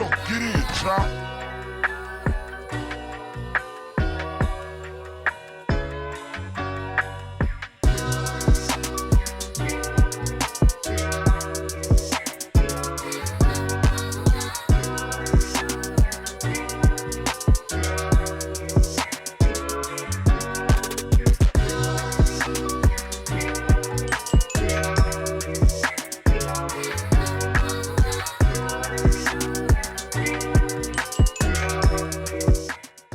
Yo, get in, chop.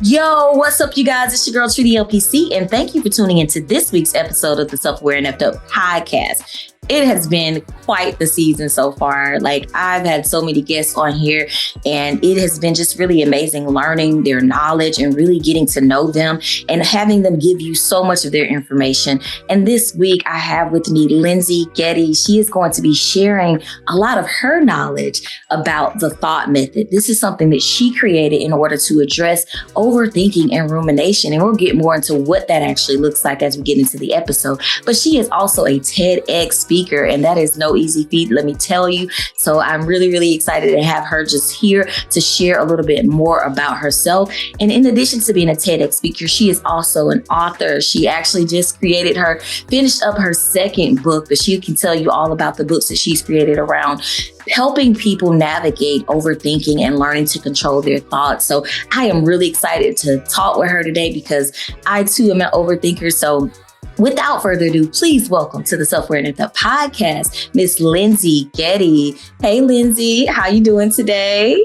Yo, what's up, you guys? It's your girl, Trudy LPC, and thank you for tuning into this week's episode of the Self-Aware and Effed Up podcast. It has been quite the season so far. Like, I've had so many guests on here, and it has been just really amazing learning their knowledge and really getting to know them and having them give you so much of their information. And this week, I have with me Lyndsey Getty. She is going to be sharing a lot of her knowledge about the thought method. This is something that she created in order to address overthinking and rumination. And we'll get more into what that actually looks like as we get into the episode. But she is also a TedX speaker, and that is no easy feat, let me tell you. So I'm really, really excited to have her just here to share a little bit more about herself. And in addition to being a TEDx speaker, she is also an author. She actually just finished up her second book, but she can tell you all about the books that she's created around helping people navigate overthinking and learning to control their thoughts. So I am really excited to talk with her today because I too am an overthinker. So without further ado, please welcome to the Self-Aware and Effed Up podcast, Miss Lyndsey Getty. Hey, Lyndsey, how you doing today?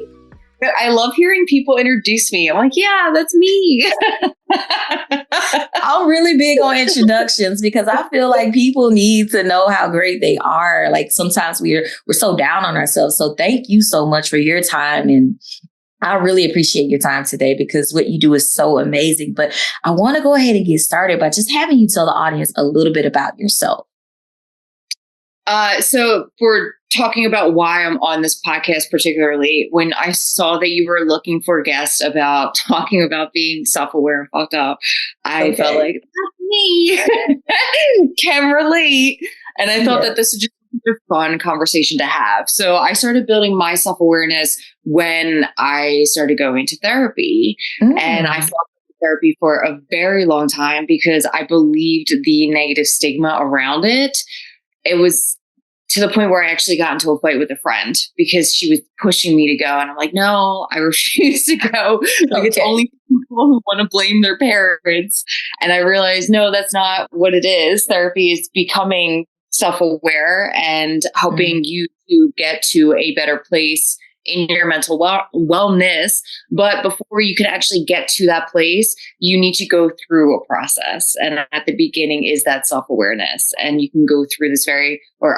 I love hearing people introduce me. I'm like, yeah, that's me. I'm really big on introductions because I feel like people need to know how great they are. Like sometimes we're so down on ourselves. So thank you so much for your time, and I really appreciate your time today because what you do is so amazing. But I want to go ahead and get started by just having you tell the audience a little bit about yourself. So we're talking about why I'm on this podcast, particularly when I saw that you were looking for guests about talking about being self-aware and fucked up. I felt like, that's me. Can relate. And I thought that this was just a fun conversation to have. So I started building my self-awareness when I started going to therapy. And I fought therapy for a very long time because I believed the negative stigma around it. It was to the point where I actually got into a fight with a friend because she was pushing me to go. And I'm like, no, I refuse to go. It's only people who want to blame their parents. And I realized, no, that's not what it is. Therapy is becoming self-aware and helping you to get to a better place in your mental wellness. But before you can actually get to that place, you need to go through a process. And at the beginning is that self-awareness. And you can go through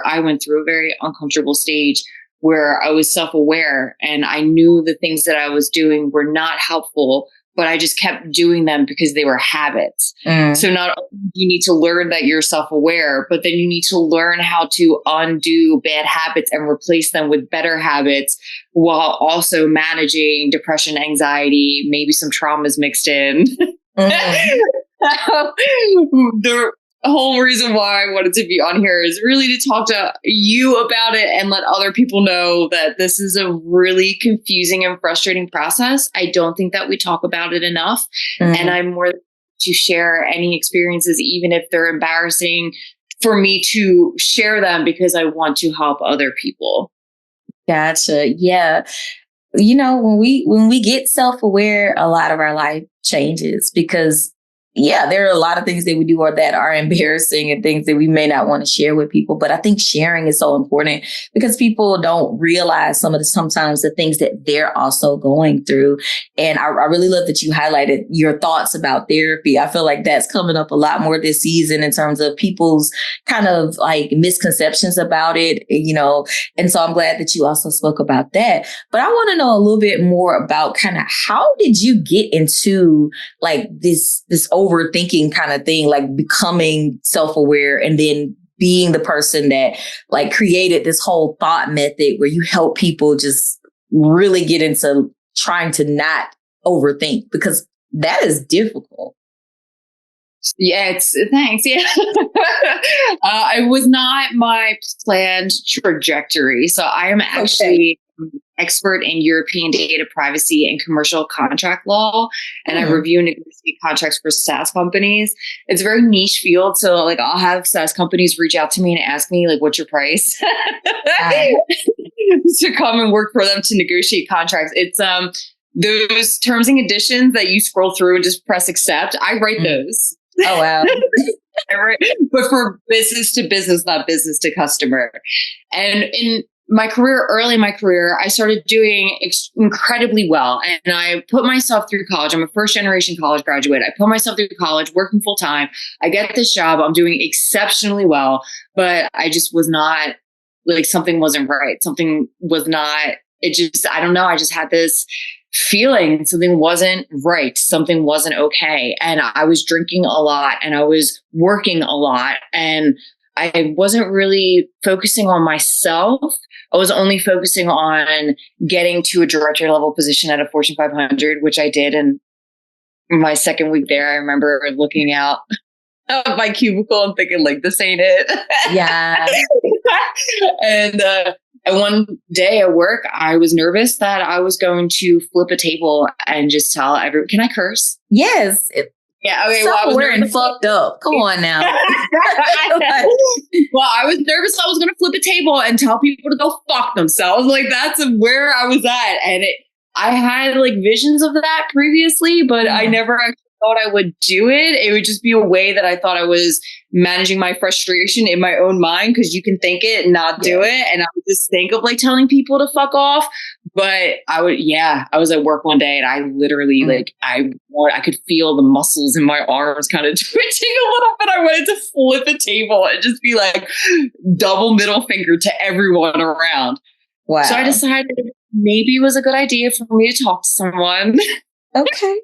I went through a very uncomfortable stage where I was self-aware and I knew the things that I was doing were not helpful, but I just kept doing them because they were habits. So not only do you need to learn that you're self-aware, but then you need to learn how to undo bad habits and replace them with better habits while also managing depression, anxiety, maybe some traumas mixed in. The whole reason why I wanted to be on here is really to talk to you about it and let other people know that this is a really confusing and frustrating process. I don't think that we talk about it enough. And I'm more than to share any experiences, even if they're embarrassing, for me to share them because I want to help other people. Gotcha. Yeah. You know, when we get self-aware, a lot of our life changes because there are a lot of things that we do that are embarrassing and things that we may not want to share with people. But I think sharing is so important because people don't realize sometimes the things that they're also going through. And I really love that you highlighted your thoughts about therapy. I feel like that's coming up a lot more this season in terms of people's kind of like misconceptions about it, you know. And so I'm glad that you also spoke about that. But I want to know a little bit more about kind of how did you get into like this overthinking kind of thing, like becoming self-aware and then being the person that like created this whole thought method where you help people just really get into trying to not overthink, because that is difficult. Yeah, thanks. Yeah. It was not my planned trajectory. So I am actually expert in European data privacy and commercial contract law, and I review and negotiate contracts for SaaS companies. It's a very niche field, so like I'll have SaaS companies reach out to me and ask me like, "What's your price?" to come and work for them to negotiate contracts. It's those terms and conditions that you scroll through and just press accept. I write those. Oh wow! But for business to business, not business to customer. And in my career, early in my career, I started doing incredibly well. And I put myself through college. I'm a first generation college graduate. I put myself through college, working full time. I get this job. I'm doing exceptionally well, but I just was not like, something wasn't right. Something was not, it just, I don't know. I just had this feeling something wasn't right. Something wasn't okay. And I was drinking a lot and I was working a lot and I wasn't really focusing on myself. I was only focusing on getting to a director level position at a Fortune 500, which I did. And my second week there, I remember looking out of my cubicle and thinking like, this ain't it. Yeah. And one day at work, I was nervous that I was going to flip a table and just tell everyone, can I curse? Yes. Yeah. Okay. Self-aware and fucked up. Come on now. Well, I was nervous I was going to flip a table and tell people to go fuck themselves. Like that's where I was at. And I had like visions of that previously, but I never actually thought I would do it. It would just be a way that I thought I was managing my frustration in my own mind, because you can think it and not do it. And I would just think of like telling people to fuck off. But I was at work one day and I literally I could feel the muscles in my arms kind of twitching a little bit. I wanted to flip a table and just be like double middle finger to everyone around. Wow. So I decided maybe it was a good idea for me to talk to someone. Okay.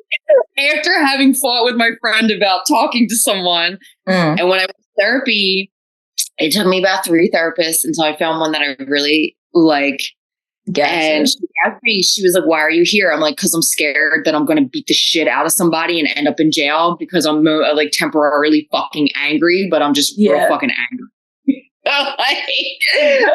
After having fought with my friend about talking to someone. And when I went to therapy, it took me about 3 therapists until I found one that I really like. Gotcha. And she asked me, she was like, why are you here? I'm like, because I'm scared that I'm going to beat the shit out of somebody and end up in jail because I'm like temporarily fucking angry, but I'm just real fucking angry.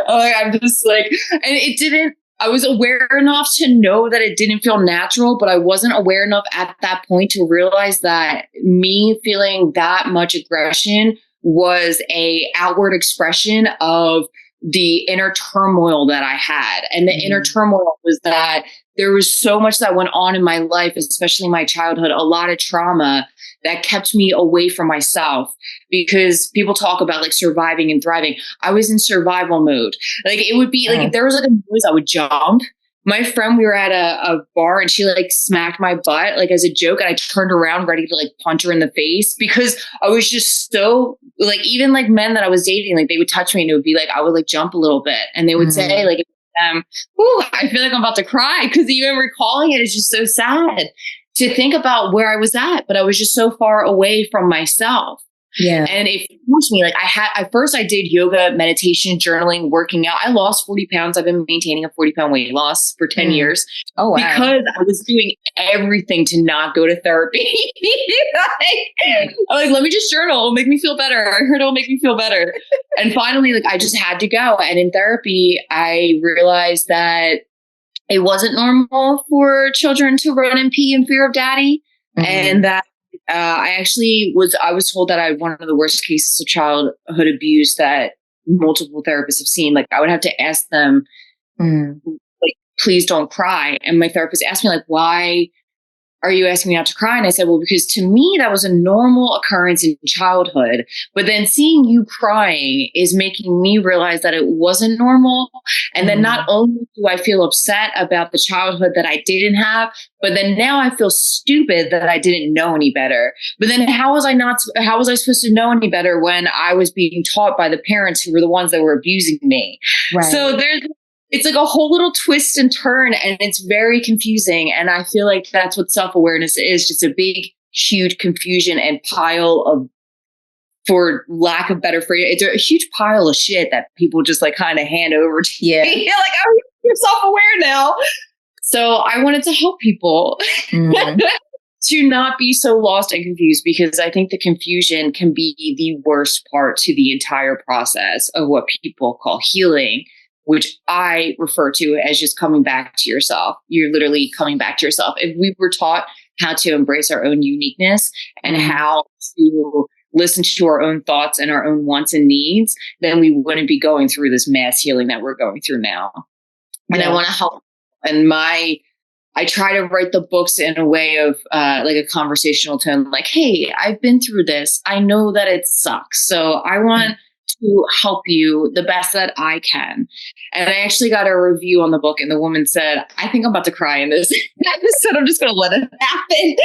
I'm just like, and it didn't, I was aware enough to know that it didn't feel natural, but I wasn't aware enough at that point to realize that me feeling that much aggression was a outward expression of the inner turmoil that I had. And the inner turmoil was that there was so much that went on in my life, especially my childhood, a lot of trauma that kept me away from myself, because people talk about like surviving and thriving. I was in survival mode. Like it would be like, if there was like a noise, I would jump. My friend, we were at a bar and she like smacked my butt like as a joke. And I turned around ready to like punch her in the face because I was just so like, even like men that I was dating, like they would touch me and it would be like, I would like jump a little bit and they would say like, I feel like I'm about to cry, because even recalling it is just so sad to think about where I was at, but I was just so far away from myself. Yeah. And it forced me, like at first I did yoga, meditation, journaling, working out. I lost 40 pounds. I've been maintaining a 40-pound weight loss for 10 years. Oh, wow. Because I was doing everything to not go to therapy. I'm like, let me just journal. It'll make me feel better. I heard it'll make me feel better. And finally, like I just had to go. And in therapy, I realized that it wasn't normal for children to run and pee in fear of daddy. And that I was told that I had one of the worst cases of childhood abuse that multiple therapists have seen. Like I would have to ask them, like, please don't cry. And my therapist asked me like, why are you asking me not to cry? And I said, well, because to me, that was a normal occurrence in childhood. But then seeing you crying is making me realize that it wasn't normal. And then not only do I feel upset about the childhood that I didn't have, but then now I feel stupid that I didn't know any better. But then how was I supposed to know any better when I was being taught by the parents who were the ones that were abusing me? Right. So it's like a whole little twist and turn, and it's very confusing. And I feel like that's what self-awareness is, just a big, huge confusion and pile of, for lack of better phrase, it's a huge pile of shit that people just like kind of hand over to you. Like, oh, you're self-aware now. So I wanted to help people to not be so lost and confused, because I think the confusion can be the worst part to the entire process of what people call healing. which I refer to as just coming back to yourself. You're literally coming back to yourself. If we were taught how to embrace our own uniqueness and how to listen to our own thoughts and our own wants and needs, then we wouldn't be going through this mass healing that we're going through now. And I want to help. And I try to write the books in a way of like a conversational tone, like, hey, I've been through this. I know that it sucks. So I want to help you the best that I can. And I actually got a review on the book, and the woman said, I think I'm about to cry in this. I just said, I'm just going to let it happen.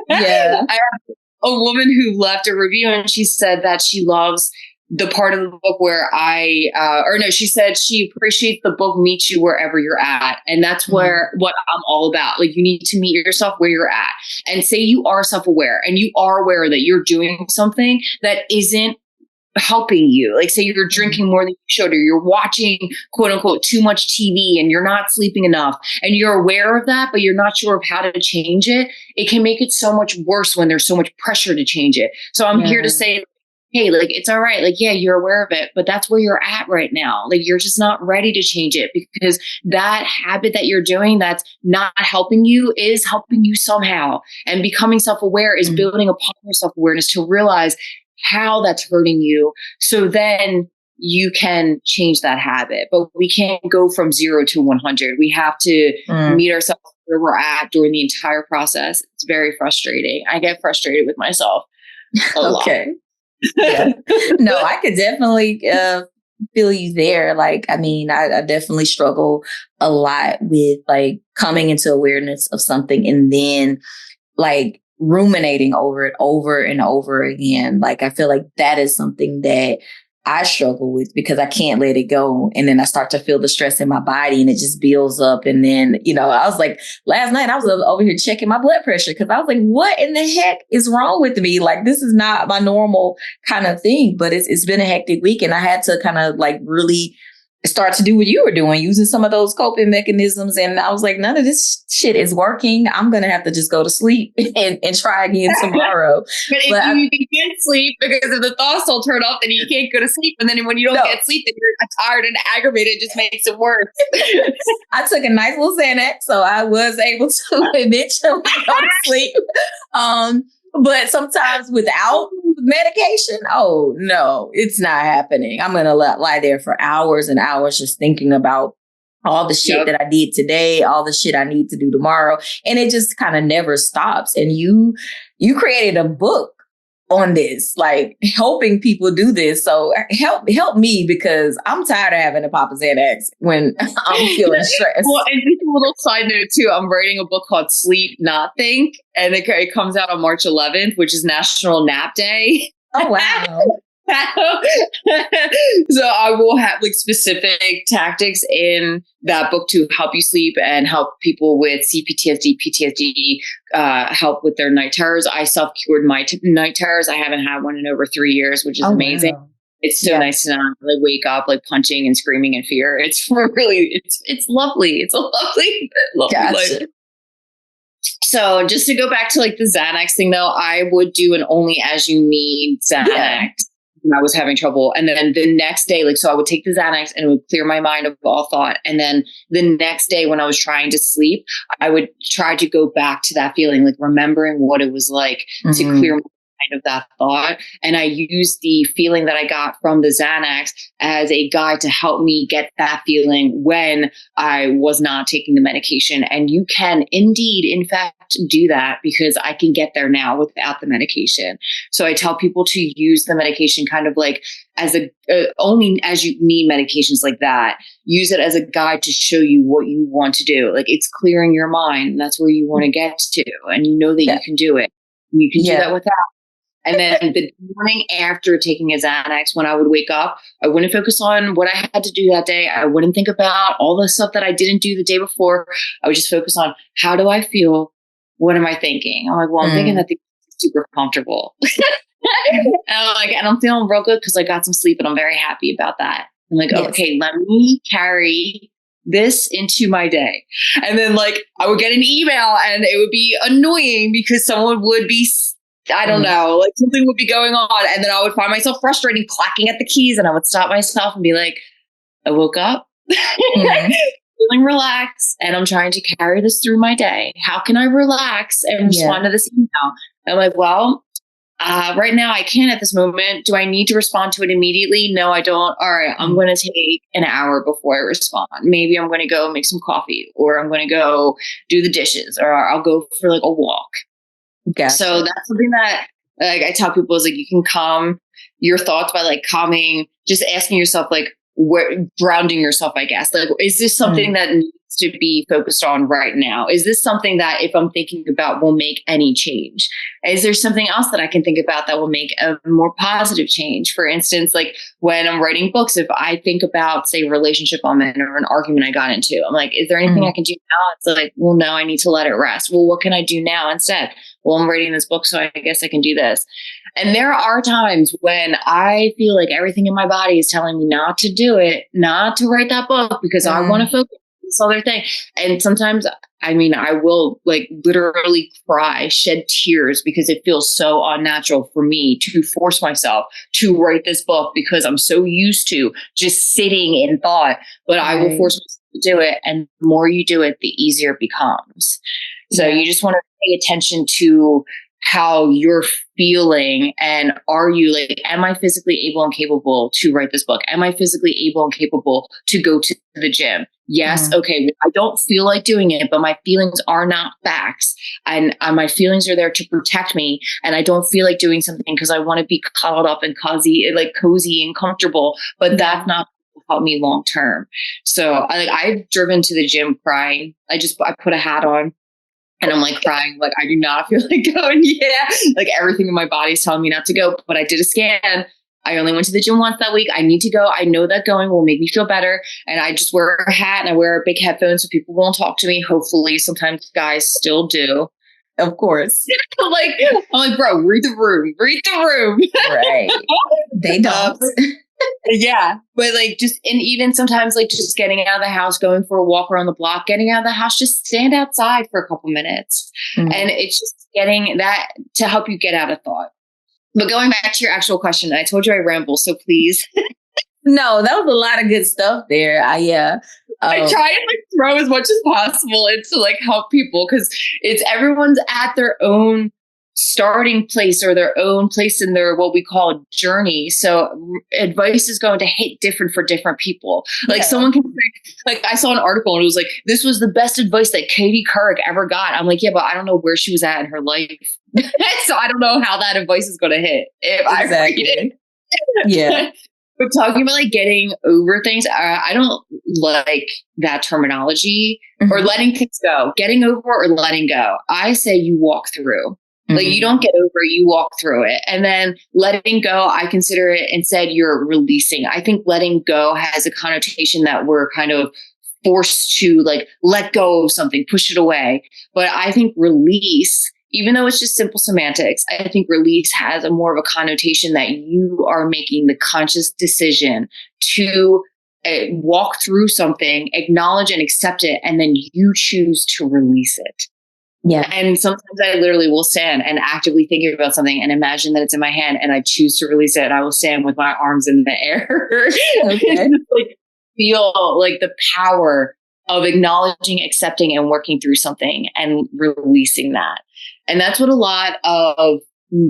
Yeah. I have a woman who left a review, and she said that she loves the part of the book where she said she appreciates the book meets you wherever you're at. And that's where what I'm all about. Like, you need to meet yourself where you're at, and say you are self-aware and you are aware that you're doing something that isn't helping you. Like, say you're drinking more than you should, or you're watching quote unquote too much TV and you're not sleeping enough, and you're aware of that, but you're not sure of how to change it. It can make it so much worse when there's so much pressure to change it. So I'm here to say, hey, like, it's all right. Like, yeah, you're aware of it, but that's where you're at right now. Like, you're just not ready to change it, because that habit that you're doing that's not helping you is helping you somehow. And becoming self-aware is building upon your self-awareness to realize how that's hurting you. So then you can change that habit. But we can't go from 0 to 100. We have to meet ourselves where we're at during the entire process. It's very frustrating. I get frustrated with myself a lot. Yeah. No, I could definitely feel you there. Like, I mean, I definitely struggle a lot with like coming into awareness of something and then like ruminating over it over and over again. Like, I feel like that is something that I struggle with because I can't let it go. And then I start to feel the stress in my body and it just builds up. And then, I was like, last night I was over here checking my blood pressure because I was like, what in the heck is wrong with me? Like, this is not my normal kind of thing, but it's been a hectic week. And I had to kind of like really start to do what you were doing, using some of those coping mechanisms. And I was like, none of this shit is working. I'm going to have to just go to sleep and try again tomorrow. But if you can't sleep, because if the thoughts don't turn off, then you can't go to sleep. And then when you don't get sleep, then you're tired and aggravated. It just makes it worse. I took a nice little Xanax, so I was able to eventually go to sleep. But sometimes without medication, oh no, it's not happening. I'm going to lie there for hours and hours just thinking about all the shit that I did today, all the shit I need to do tomorrow. And it just kind of never stops. And you created a book on this, like helping people do this. So help me, because I'm tired of having to pop a Xanax when I'm feeling stressed. Well, and just a little side note too, I'm writing a book called Sleep Not Think, and it comes out on March 11th, which is National Nap Day. Oh, wow. So I will have like specific tactics in that book to help you sleep and help people with CPTSD, PTSD, help with their night terrors. I self-cured my night terrors. I haven't had one in over 3 years, which is amazing. Wow. It's so nice to not really wake up like punching and screaming in fear. It's really, it's lovely. It's a lovely life. So just to go back to like the Xanax thing though, I would do an only as you need Xanax. I was having trouble. And then the next day, so I would take the Xanax and it would clear my mind of all thought. And then the next day when I was trying to sleep, I would try to go back to that feeling, like remembering what it was like to clear my mind of that thought. And I used the feeling that I got from the Xanax as a guide to help me get that feeling when I was not taking the medication. And you can indeed, in fact, do that, because I can get there now without the medication. So I tell people to use the medication kind of like as only as you need medications like that. Use it as a guide to show you what you want to do. Like, it's clearing your mind. And that's where you want to get to. And you know that you can do it. You can do that without. And then the morning after taking a Xanax, when I would wake up, I wouldn't focus on what I had to do that day. I wouldn't think about all the stuff that I didn't do the day before. I would just focus on, how do I feel? What am I thinking? I'm like, well, I'm thinking that they're super comfortable. And I'm feeling real good because I got some sleep and I'm very happy about that. I'm like, okay, let me carry this into my day. And then I would get an email and it would be annoying because someone would be, I don't know, something would be going on. And then I would find myself frustrated, clacking at the keys, and I would stop myself and be like, I woke up. Mm-hmm. Feeling relaxed, and I'm trying to carry this through my day. How can I relax and respond to this email? I'm like, well, right now I can't at this moment. Do I need to respond to it immediately? No, I don't. All right, I'm going to take an hour before I respond. Maybe I'm going to go make some coffee, or I'm going to go do the dishes, or I'll go for like a walk. Gotcha. So that's something that like I tell people is like you can calm your thoughts by like calming, just asking yourself like grounding yourself, I guess. Like, is this something that needs to be focused on right now? Is this something that if I'm thinking about will make any change? Is there something else that I can think about that will make a more positive change? For instance, like when I'm writing books, if I think about, say, a relationship I'm in or an argument I got into, I'm like, is there anything I can do now? It's like, well, no, I need to let it rest. Well, what can I do now instead? Well, I'm writing this book, so I guess I can do this. And there are times when I feel like everything in my body is telling me not to do it, not to write that book because I want to focus on this other thing. And sometimes, I mean, I will like literally cry, shed tears because it feels so unnatural for me to force myself to write this book because I'm so used to just sitting in thought, but I will force myself to do it. And the more you do it, the easier it becomes. So you just want to pay attention to how you're feeling, and are you like, am I physically able and capable to write this book? Am I physically able and capable to go to the gym? Yes. Okay. I don't feel like doing it, but my feelings are not facts, and my feelings are there to protect me. And I don't feel like doing something because I want to be cuddled up and cozy and comfortable, but that's not help me long term. So I've driven to the gym crying. I put a hat on. And I'm like crying, like I do not feel like going. Yeah, like everything in my body is telling me not to go. But I did a scan. I only went to the gym once that week. I need to go. I know that going will make me feel better. And I just wear a hat and I wear big headphones so people won't talk to me. Hopefully, sometimes guys still do. Of course. I'm like, bro, read the room. Right. They don't. Yeah. But like and even sometimes like just getting out of the house, going for a walk around the block, getting out of the house, just stand outside for a couple minutes. And it's just getting that to help you get out of thought. But going back to your actual question, I told you I ramble, so please. No, that was a lot of good stuff there. I try and like throw as much as possible into like help people because it's everyone's at their own starting place or their own place in their what we call journey. So advice is going to hit different for different people. Like someone can say, like I saw an article and it was like, this was the best advice that Katie Couric ever got. I'm like, yeah, but I don't know where she was at in her life. So I don't know how that advice is going to hit if I read it. Yeah. But talking about like getting over things, I don't like that terminology or letting things go, getting over or letting go. I say you walk through. Like you don't get over it, you walk through it. And then letting go, I consider it instead you're releasing. I think letting go has a connotation that we're kind of forced to like let go of something, push it away. But I think release, even though it's just simple semantics, I think release has a more of a connotation that you are making the conscious decision to walk through something, acknowledge and accept it, and then you choose to release it. Yeah. And sometimes I literally will stand and actively thinking about something and imagine that it's in my hand and I choose to release it. And I will stand with my arms in the air. Okay. Like feel like the power of acknowledging, accepting, and working through something and releasing that. And that's what a lot of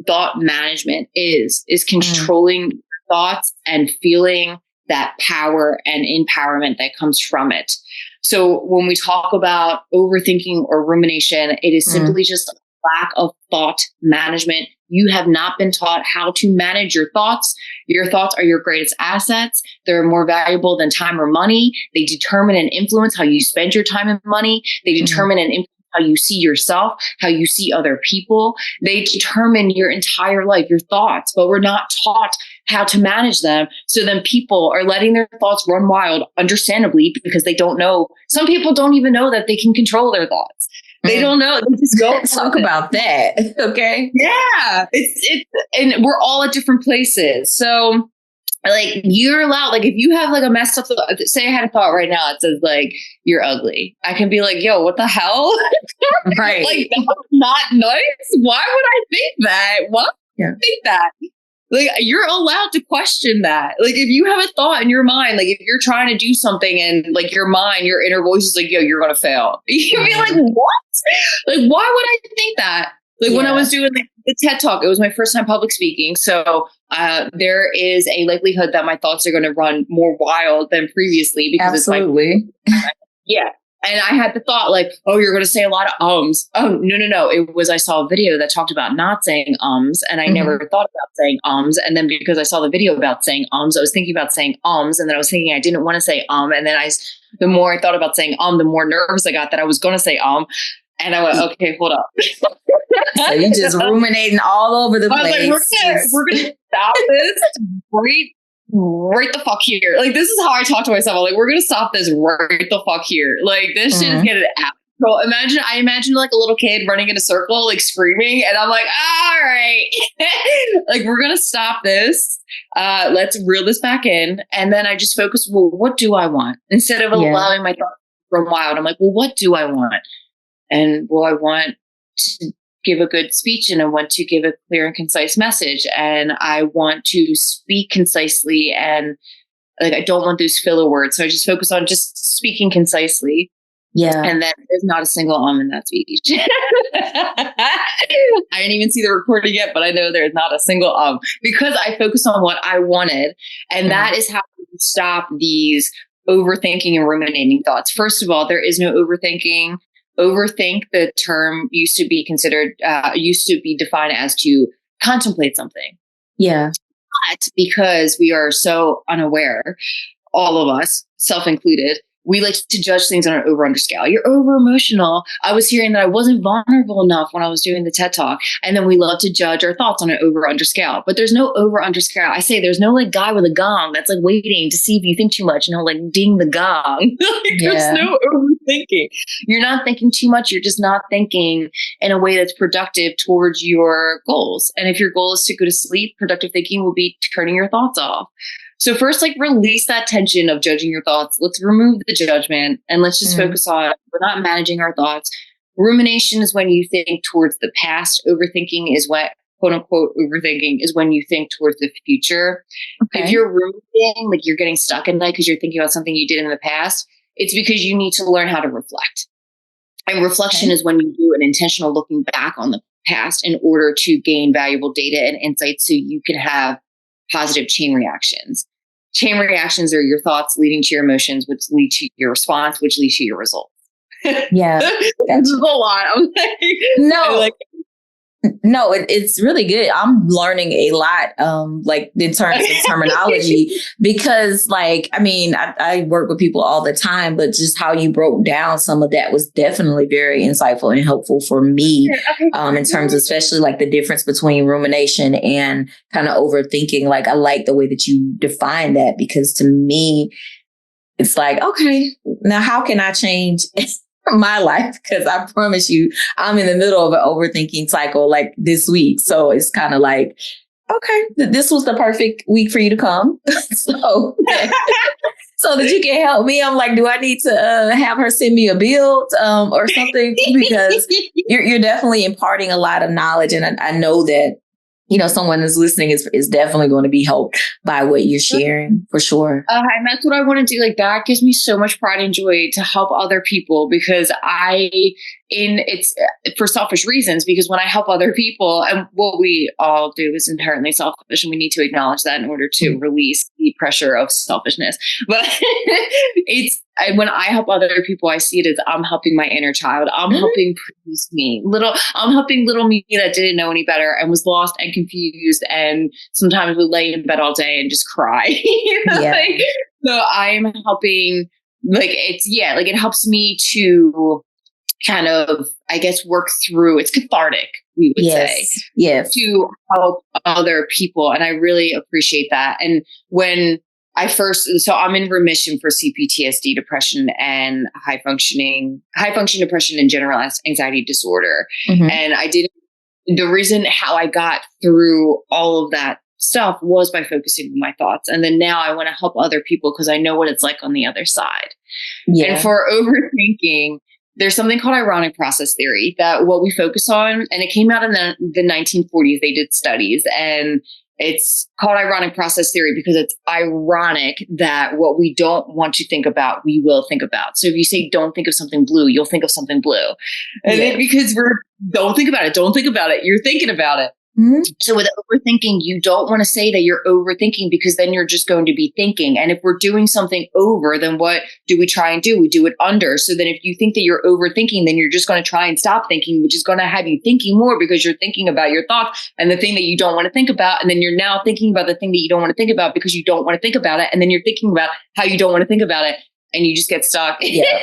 thought management is controlling thoughts and feeling that power and empowerment that comes from it. So when we talk about overthinking or rumination, it is simply just a lack of thought management. You have not been taught how to manage your thoughts. Your thoughts are your greatest assets. They're more valuable than time or money. They determine and influence how you spend your time and money. They determine and influence how you see yourself, how you see other people. They determine your entire life, your thoughts, but we're not taught how to manage them. So then people are letting their thoughts run wild, understandably, because they don't know. Some people don't even know that they can control their thoughts. They don't know. They just go talk about that. Okay. Yeah. And we're all at different places. So like you're allowed, like if you have like a messed up thought, say I had a thought right now, it says like, you're ugly. I can be like, yo, what the hell? Right. Like that's not nice. Why would I think that? Why would I think that? Like, you're allowed to question that. Like, if you have a thought in your mind, like if you're trying to do something and like your mind, your inner voice is like, yo, you're going to fail. You'd be like, what? Like, why would I think that? Like when I was doing the TED Talk, it was my first time public speaking. So there is a likelihood that my thoughts are going to run more wild than previously because Absolutely. Yeah. And I had the thought like, oh, you're going to say a lot of ums. Oh, no. It was, I saw a video that talked about not saying ums. And I never thought about saying ums. And then because I saw the video about saying ums, I was thinking about saying ums. And then I was thinking I didn't want to say And then the more I thought about saying the more nervous I got that I was going to say And I went, okay, hold up. So you just ruminating all over the place. Like, we're gonna stop this right the fuck here. Like, this is how I talk to myself. I'm like, we're gonna stop this right the fuck here. Like, this shit is getting out. So I imagine like a little kid running in a circle, like screaming, and I'm like, all right, like we're gonna stop this. Let's reel this back in, and then I just focus. Well, what do I want instead of allowing my thoughts to run wild? I'm like, well, what do I want? And well, I want to give a good speech and I want to give a clear and concise message. And I want to speak concisely and like, I don't want those filler words. So I just focus on just speaking concisely. Yeah. And then there's not a single in that speech. I didn't even see the recording yet, but I know there's not a single because I focus on what I wanted. And that is how you stop these overthinking and ruminating thoughts. First of all, there is no overthinking. Overthink, the term used to be defined as to contemplate something. Yeah. But because we are so unaware, all of us, self included, we like to judge things on an over-under scale. You're over-emotional. I was hearing that I wasn't vulnerable enough when I was doing the TED Talk. And then we love to judge our thoughts on an over-under scale. But there's no over-under scale. I say there's no like guy with a gong that's like waiting to see if you think too much and he'll like ding the gong. There's no overthinking. You're not thinking too much. You're just not thinking in a way that's productive towards your goals. And if your goal is to go to sleep, productive thinking will be turning your thoughts off. So first, like release that tension of judging your thoughts. Let's remove the judgment and let's just focus on, we're not managing our thoughts. Rumination is when you think towards the past. Overthinking is what, quote unquote, overthinking is when you think towards the future. Okay. If you're ruminating, like you're getting stuck at night because you're thinking about something you did in the past, it's because you need to learn how to reflect. And reflection is when you do an intentional looking back on the past in order to gain valuable data and insights so you can have positive chain reactions. Chain reactions are your thoughts leading to your emotions, which lead to your response, which leads to your results. Yeah. This is a lot. No, it's really good. I'm learning a lot, like in terms of terminology, because like, I mean, I work with people all the time, but just how you broke down some of that was definitely very insightful and helpful for me, in terms of especially like the difference between rumination and kind of overthinking. Like, I like the way that you define that, because to me, it's like, okay, now how can I change my life? Because I promise you, I'm in the middle of an overthinking cycle like this week. So it's kind of like, okay, this was the perfect week for you to come. So that you can help me. I'm like, do I need to have her send me a bill or something? Because you're definitely imparting a lot of knowledge. And I know that, you know, someone who's listening is definitely going to be helped by what you're sharing, for sure. And that's what I want to do. Like, that gives me so much pride and joy to help other people, because it's for selfish reasons, because when I help other people, and what we all do is inherently selfish, and we need to acknowledge that in order to release the pressure of selfishness. But when I help other people, I see it as I'm helping my inner child. I'm helping produce me. I'm helping little me that didn't know any better and was lost and confused, and sometimes would lay in bed all day and just cry. So I'm helping, it helps me to kind of, I guess, work through, it's cathartic, we would say, to help other people. And I really appreciate that. And when I'm in remission for CPTSD, depression, and high functioning depression and generalized anxiety disorder. And the reason how I got through all of that stuff was by focusing on my thoughts. And then now I want to help other people because I know what it's like on the other side. And for overthinking, there's something called ironic process theory, that what we focus on, and it came out in the 1940s, they did studies, and It's called ironic process theory because it's ironic that what we don't want to think about, we will think about. So if you say, don't think of something blue, you'll think of something blue. And then because don't think about it, you're thinking about it. Mm-hmm. So with overthinking, you don't want to say that you're overthinking because then you're just going to be thinking. And if we're doing something over, then what do we try and do? We do it under. So then if you think that you're overthinking, then you're just going to try and stop thinking, which is going to have you thinking more because you're thinking about your thoughts and the thing that you don't want to think about. And then you're now thinking about the thing that you don't want to think about because you don't want to think about it. And then you're thinking about how you don't want to think about it. And you just get stuck. Yeah.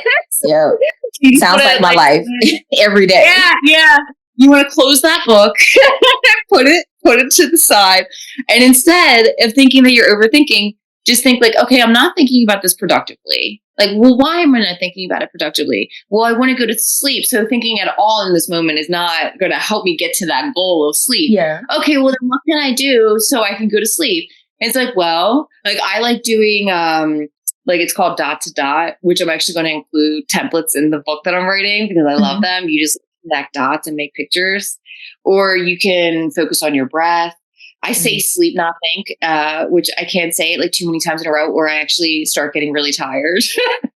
Sounds like my life every day. Yeah. You want to close that book, put it to the side. And instead of thinking that you're overthinking, just think like, okay, I'm not thinking about this productively. Like, well, why am I not thinking about it productively? Well, I want to go to sleep. So thinking at all in this moment is not going to help me get to that goal of sleep. Yeah. Okay, well, then what can I do so I can go to sleep? And it's like, well, like I like doing, like it's called dot to dot, which I'm actually going to include templates in the book that I'm writing because I love them. You just connect dots and make pictures, or you can focus on your breath. I say sleep, not think, which I can't say it like too many times in a row, or I actually start getting really tired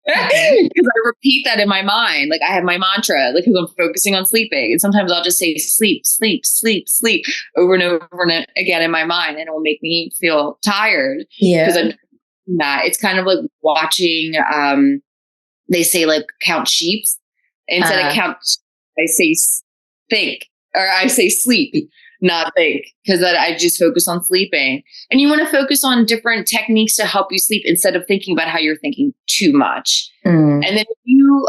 because I repeat that in my mind. Like I have my mantra, like because I'm focusing on sleeping, and sometimes I'll just say sleep, sleep, sleep, sleep over and over and again in my mind, and it will make me feel tired. Yeah, because I'm not. It's kind of like watching. They say like count sheep instead of count. I say think, or I say sleep, not think, because I just focus on sleeping. And you want to focus on different techniques to help you sleep instead of thinking about how you're thinking too much. And then if you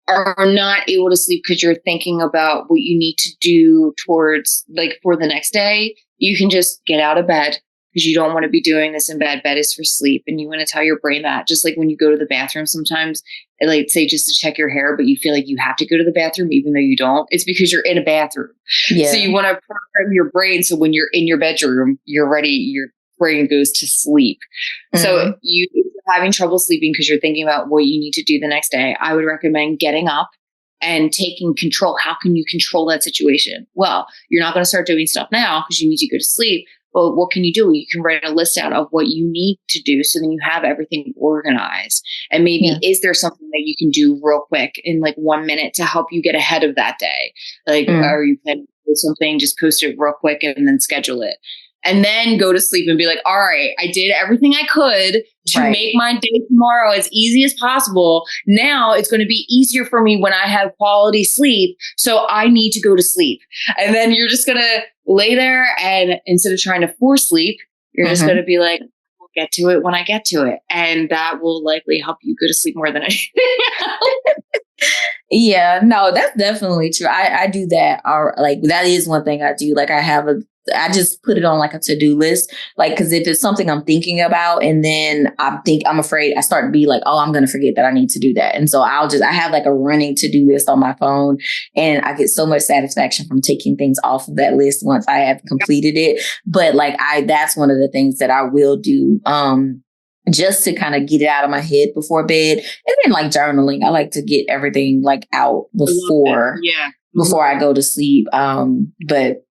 are not able to sleep because you're thinking about what you need to do towards like for the next day, you can just get out of bed. Because you don't want to be doing this in bed. Bed is for sleep. And you want to tell your brain that. Just like when you go to the bathroom sometimes, like say just to check your hair, but you feel like you have to go to the bathroom even though you don't. It's because you're in a bathroom. Yeah. So you want to program your brain so when you're in your bedroom, you're ready, your brain goes to sleep. So if you're having trouble sleeping because you're thinking about what you need to do the next day, I would recommend getting up and taking control. How can you control that situation? Well, you're not going to start doing stuff now because you need to go to sleep. But what can you do? You can write a list out of what you need to do so then you have everything organized. And maybe is there something that you can do real quick in like 1 minute to help you get ahead of that day? Like, are you planning to do something? Just post it real quick and then schedule it. And then go to sleep and be like, all right, I did everything I could to make my day tomorrow as easy as possible. Now it's going to be easier for me when I have quality sleep. So I need to go to sleep. And then you're just going to lay there and instead of trying to force sleep, you're just going to be like, we'll get to it when I get to it. And that will likely help you go to sleep more than anything else. Yeah, no, that's definitely true. I do that. Or like that is one thing I do. Like I just put it on like a to-do list. Like, because if it's something I'm thinking about and then I'm afraid, I start to be like, oh, I'm going to forget that I need to do that. And so I have like a running to-do list on my phone, and I get so much satisfaction from taking things off of that list once I have completed it. But like, that's one of the things that I will do, just to kind of get it out of my head before bed. And then like journaling, I like to get everything like out before I go to sleep. But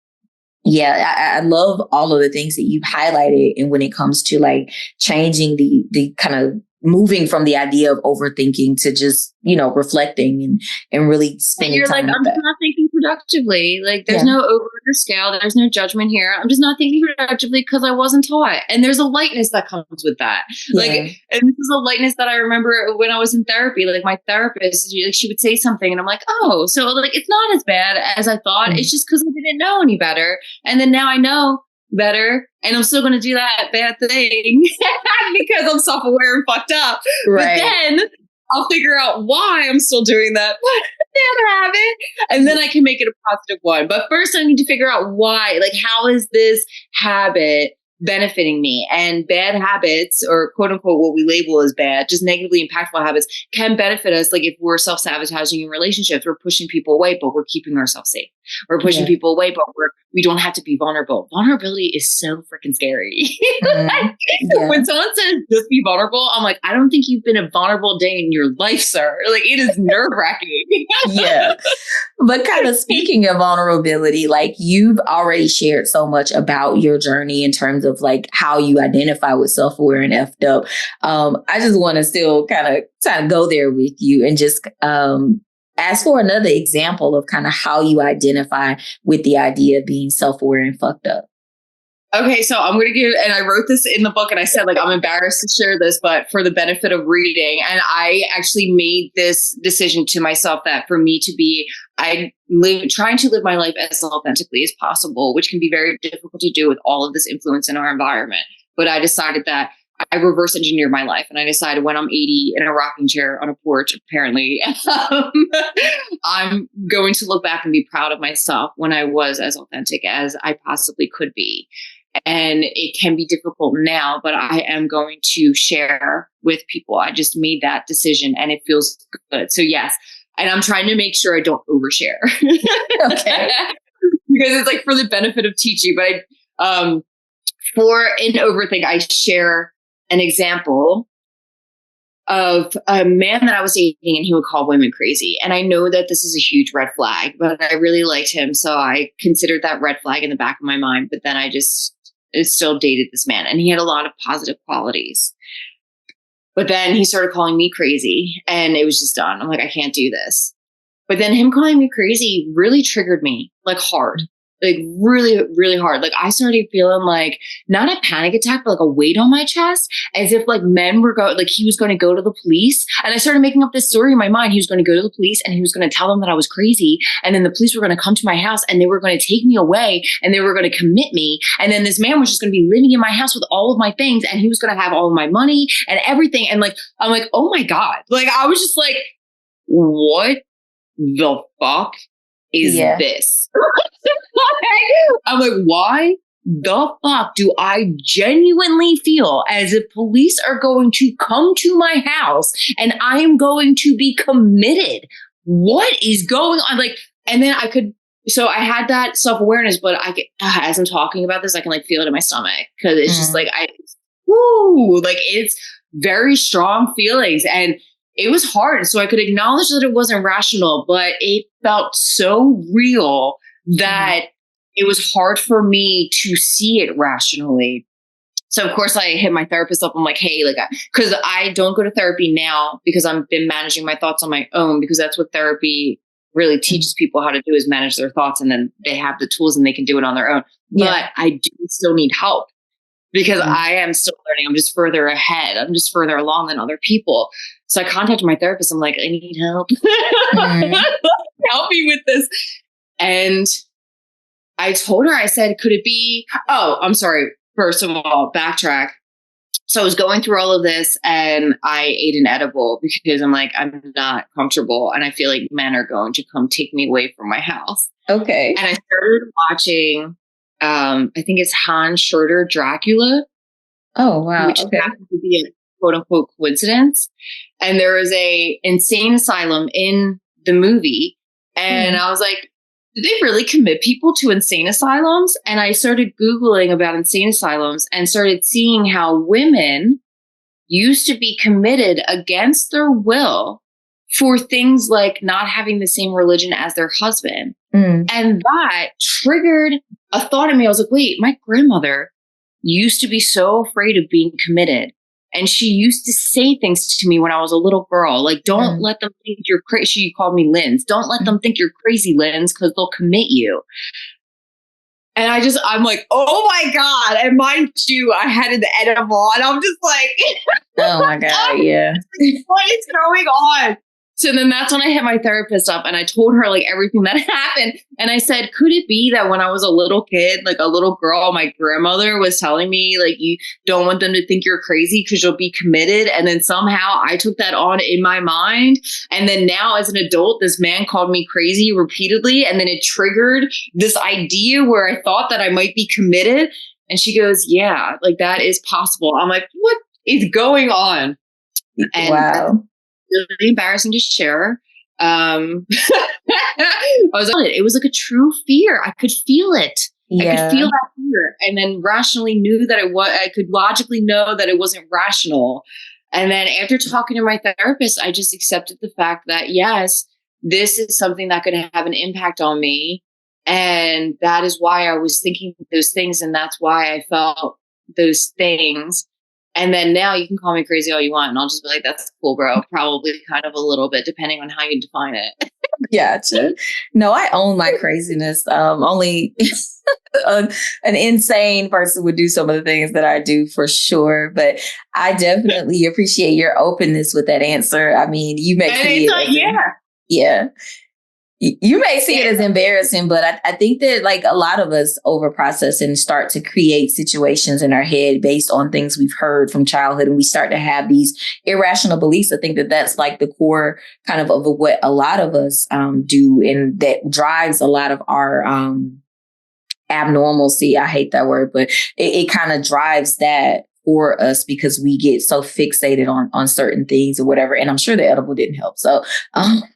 yeah, I love all of the things that you've highlighted. And when it comes to like changing the kind of moving from the idea of overthinking to just, reflecting and really spending time with I'm just not thinking productively. Like there's no over or scale. There's no judgment here. I'm just not thinking productively because I wasn't taught. And there's a lightness that comes with that. Like, and this is a lightness that I remember when I was in therapy. Like my therapist, she would say something and I'm like, oh, so like it's not as bad as I thought. It's just because I didn't know any better. And then now I know better, and I'm still going to do that bad thing because I'm self-aware and fucked up. Right. But then I'll figure out why I'm still doing that bad habit, and then I can make it a positive one. But first I need to figure out why, like how is this habit benefiting me? And bad habits, or quote unquote what we label as bad, just negatively impactful habits, can benefit us. Like if we're self-sabotaging in relationships, we're pushing people away, but we're keeping ourselves safe. We're pushing people away, but we don't have to be vulnerable. Vulnerability is so freaking scary. When someone says just be vulnerable, I'm like, I don't think you've been a vulnerable day in your life, sir. Like, it is nerve-wracking. Yeah. But kind of speaking of vulnerability, like, you've already shared so much about your journey in terms of like how you identify with self-aware and effed up. I just want to still kind of go there with you and just ask for another example of kind of how you identify with the idea of being self-aware and fucked up. Okay, so I'm going to give, and I wrote this in the book and I said, like, I'm embarrassed to share this, but for the benefit of reading. And I actually made this decision to myself that for me to be, trying to live my life as authentically as possible, which can be very difficult to do with all of this influence in our environment. But I decided that I reverse engineered my life. And I decided when I'm 80 in a rocking chair on a porch, apparently, I'm going to look back and be proud of myself when I was as authentic as I possibly could be. And it can be difficult now, but I am going to share with people. I just made that decision and it feels good. So yes, and I'm trying to make sure I don't overshare. Okay. Because it's like for the benefit of teaching. But for in Overthink, I share an example of a man that I was dating and he would call women crazy. And I know that this is a huge red flag, but I really liked him. So I considered that red flag in the back of my mind. But then I still dated this man and he had a lot of positive qualities. But then he started calling me crazy and it was just done. I'm like, I can't do this. But then him calling me crazy really triggered me, like hard. Like really, really hard. Like I started feeling like not a panic attack, but like a weight on my chest, as if like men were like he was going to go to the police. And I started making up this story in my mind. He was going to go to the police and he was going to tell them that I was crazy. And then the police were going to come to my house and they were going to take me away and they were going to commit me. And then this man was just going to be living in my house with all of my things and he was going to have all of my money and everything. And like, I'm like, oh my God. Like I was just like, what the fuck is this? I'm like, why the fuck do I genuinely feel as if police are going to come to my house and I am going to be committed? What is going on? Like, and then so I had that self-awareness, but as I'm talking about this, I can like feel it in my stomach because it's just like, like it's very strong feelings and it was hard. So I could acknowledge that it wasn't rational, but it felt so real that it was hard for me to see it rationally. So of course I hit my therapist up. I'm like, hey, like, cause I don't go to therapy now because I've been managing my thoughts on my own because that's what therapy really teaches people how to do is manage their thoughts. And then they have the tools and they can do it on their own. But I do still need help because I am still learning. I'm just further ahead. I'm just further along than other people. So I contacted my therapist. I'm like, I need help. Help me with this. And I told her, I said, could it be, I'm sorry. First of all, backtrack. So I was going through all of this and I ate an edible because I'm like, I'm not comfortable. And I feel like men are going to come take me away from my house. Okay. And I started watching, I think it's Hans Schroeder Dracula. Oh, wow. Which happened to be a quote unquote coincidence. And there was a insane asylum in the movie. And I was like, did they really commit people to insane asylums? And I started Googling about insane asylums and started seeing how women used to be committed against their will for things like not having the same religion as their husband. And that triggered a thought in me. I was like, wait, my grandmother used to be so afraid of being committed. And she used to say things to me when I was a little girl, like, don't let them think you're crazy. She called me Linds. Don't let them think you're crazy, Linds, because they'll commit you. And I'm like, oh my God. And mind you, I had an edible and I'm just like, oh my God, yeah. What is going on? So then that's when I hit my therapist up and I told her like everything that happened. And I said, could it be that when I was a little kid, like a little girl, my grandmother was telling me like, you don't want them to think you're crazy because you'll be committed. And then somehow I took that on in my mind. And then now as an adult, this man called me crazy repeatedly. And then it triggered this idea where I thought that I might be committed. And she goes, yeah, like that is possible. I'm like, what is going on? And wow. Really embarrassing to share. But I was on it. It was like a true fear. I could feel it. Yeah. I could feel that fear, and then rationally knew that it was. I could logically know that it wasn't rational. And then after talking to my therapist, I just accepted the fact that yes, this is something that could have an impact on me, and that is why I was thinking those things, and that's why I felt those things. And then now you can call me crazy all you want, and I'll just be like, "That's cool, bro." Probably kind of a little bit, depending on how you define it. Gotcha. No, I own my craziness. Only an insane person would do some of the things that I do for sure. But I definitely appreciate your openness with that answer. I mean, you may see it. Yeah. You may see it as embarrassing, but I think that like a lot of us overprocess and start to create situations in our head based on things we've heard from childhood. And we start to have these irrational beliefs. I think that that's like the core kind of what a lot of us do. And that drives a lot of our abnormalcy. I hate that word, but it kind of drives that for us because we get so fixated on certain things or whatever. And I'm sure the edible didn't help. So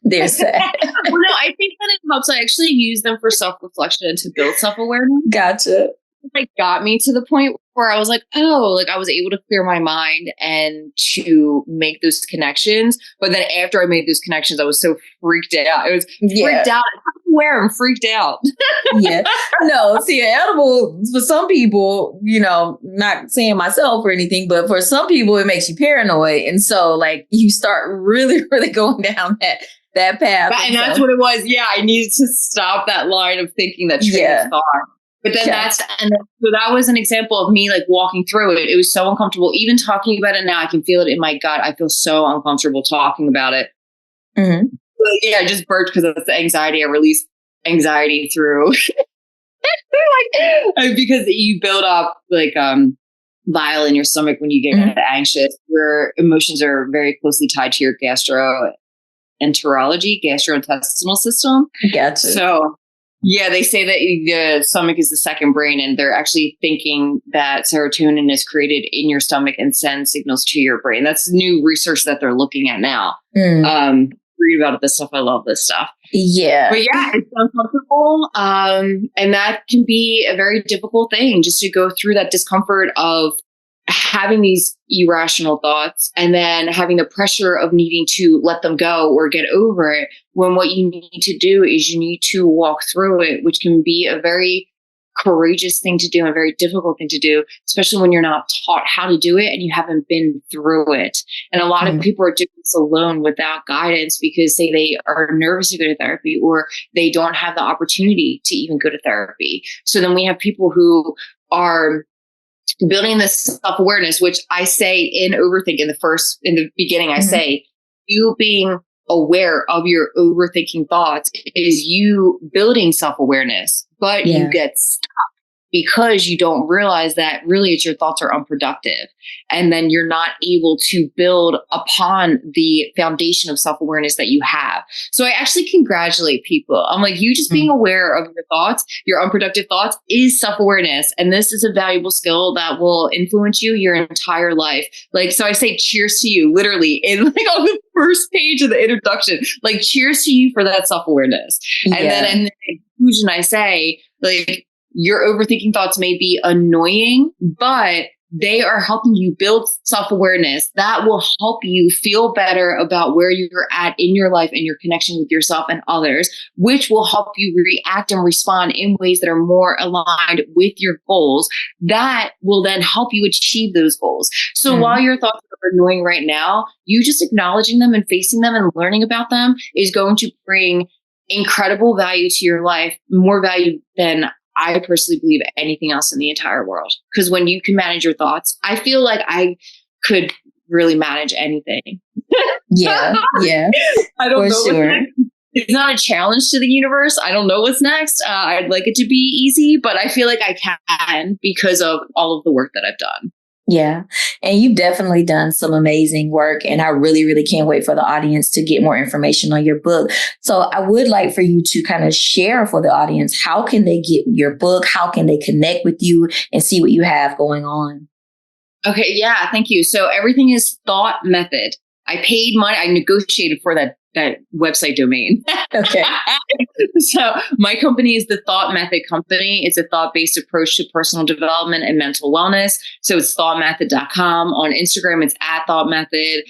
there's that. Well, no, I think that it helps. I actually use them for self-reflection and to build self-awareness. Gotcha. It like got me to the point where I was like, oh, like I was able to clear my mind and to make those connections. But then after I made those connections, I was so freaked out. I was freaked out. Where I'm freaked out. Yeah. No, see, edible for some people, you know, not saying myself or anything, but for some people, it makes you paranoid. And so like you start really, really going down that path. And that's what it was. Yeah. I needed to stop that line of thinking, that train of thought. But then so that was an example of me like walking through it. It was so uncomfortable. Even talking about it now, I can feel it in my gut. I feel so uncomfortable talking about it. Mm-hmm. But yeah, I just burped because of the anxiety. I released anxiety through because you build up like bile in your stomach when you get anxious. Your emotions are very closely tied to your gastrointestinal system. Gotcha. So yeah, they say that the stomach is the second brain, and they're actually thinking that serotonin is created in your stomach and sends signals to your brain. That's new research that they're looking at now. Read about this stuff. I love this stuff. Yeah. But yeah, it's uncomfortable. And that can be a very difficult thing, just to go through that discomfort of having these irrational thoughts and then having the pressure of needing to let them go or get over it, when what you need to do is you need to walk through it, which can be a very courageous thing to do and a very difficult thing to do, especially when you're not taught how to do it and you haven't been through it. And a lot of people are doing this alone without guidance because they are nervous to go to therapy, or they don't have the opportunity to even go to therapy. So then we have people who are building this self-awareness, which I say in Overthink in the beginning, I say you being aware of your overthinking thoughts is you building self-awareness, but you get stuck because you don't realize that really it's your thoughts are unproductive. And then you're not able to build upon the foundation of self-awareness that you have. So I actually congratulate people. I'm like, you just being aware of your thoughts, your unproductive thoughts, is self-awareness. And this is a valuable skill that will influence you your entire life. Like, so I say cheers to you, literally, in like on the first page of the introduction, like cheers to you for that self-awareness. And then in the conclusion, I say, like, your overthinking thoughts may be annoying, but they are helping you build self-awareness that will help you feel better about where you're at in your life and your connection with yourself and others, which will help you react and respond in ways that are more aligned with your goals. That will then help you achieve those goals. So while your thoughts are annoying right now, you just acknowledging them and facing them and learning about them is going to bring incredible value to your life, more value than I personally believe anything else in the entire world. Because when you can manage your thoughts, I feel like I could really manage anything. Yeah. I don't know. Sure. It's not a challenge to the universe. I don't know what's next. I'd like it to be easy, but I feel like I can because of all of the work that I've done. Yeah. And you've definitely done some amazing work. And I really, really can't wait for the audience to get more information on your book. So I would like for you to kind of share for the audience, how can they get your book? How can they connect with you and see what you have going on? Okay. Yeah. Thank you. So everything is thought method. I paid money. I negotiated for that website domain. Okay. So my company is the Thought Method Company. It's a thought-based approach to personal development and mental wellness. So it's thoughtmethod.com. On Instagram, it's @thoughtmethod.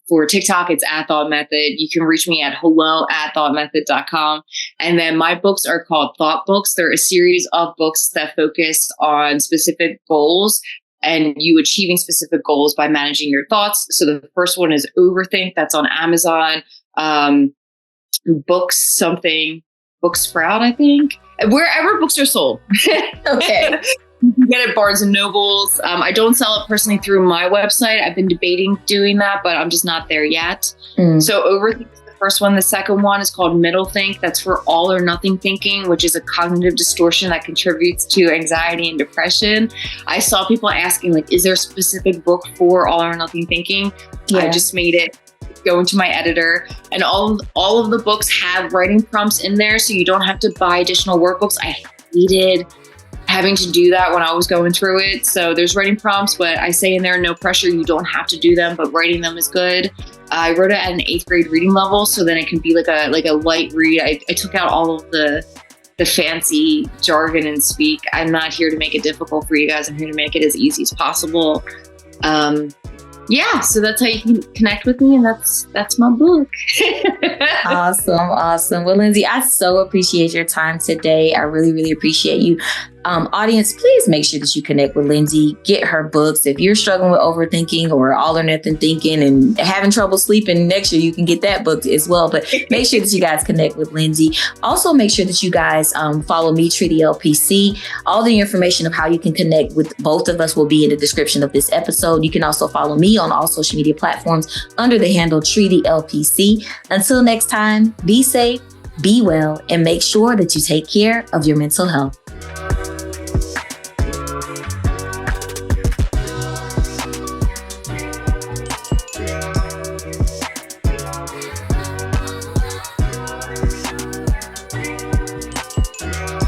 For TikTok, it's @thoughtmethod. You can reach me at hello@thoughtmethod.com. And then my books are called Thought Books. They're a series of books that focus on specific goals and you achieving specific goals by managing your thoughts. So the first one is Overthink. That's on Amazon. Booksprout, I think. Wherever books are sold. Okay. You can get it at Barnes and Nobles. I don't sell it personally through my website. I've been debating doing that, but I'm just not there yet. So Overthink is the first one. The second one is called Middle Think. That's for all or nothing thinking, which is a cognitive distortion that contributes to anxiety and depression. I saw people asking, like, is there a specific book for all or nothing thinking? Yeah. I just made it go into my editor, and all of the books have writing prompts in there, so you don't have to buy additional workbooks. I hated having to do that when I was going through it. So there's writing prompts, but I say in there, no pressure. You don't have to do them, but writing them is good. I wrote it at an 8th grade reading level, so then it can be like a light read. I took out all of the fancy jargon and speak. I'm not here to make it difficult for you guys. I'm here to make it as easy as possible. So that's how you can connect with me, and that's my book. Awesome. Well, Lyndsey, I so appreciate your time today. I really, really appreciate you. Audience, please make sure that you connect with Lyndsey. Get her books. If you're struggling with overthinking or all or nothing thinking and having trouble sleeping next year, you can get that book as well. But make sure that you guys connect with Lyndsey. Also, make sure that you guys follow me, Treaty LPC. All the information of how you can connect with both of us will be in the description of this episode. You can also follow me on all social media platforms under the handle Treaty LPC. Until next time, be safe, be well, and make sure that you take care of your mental health.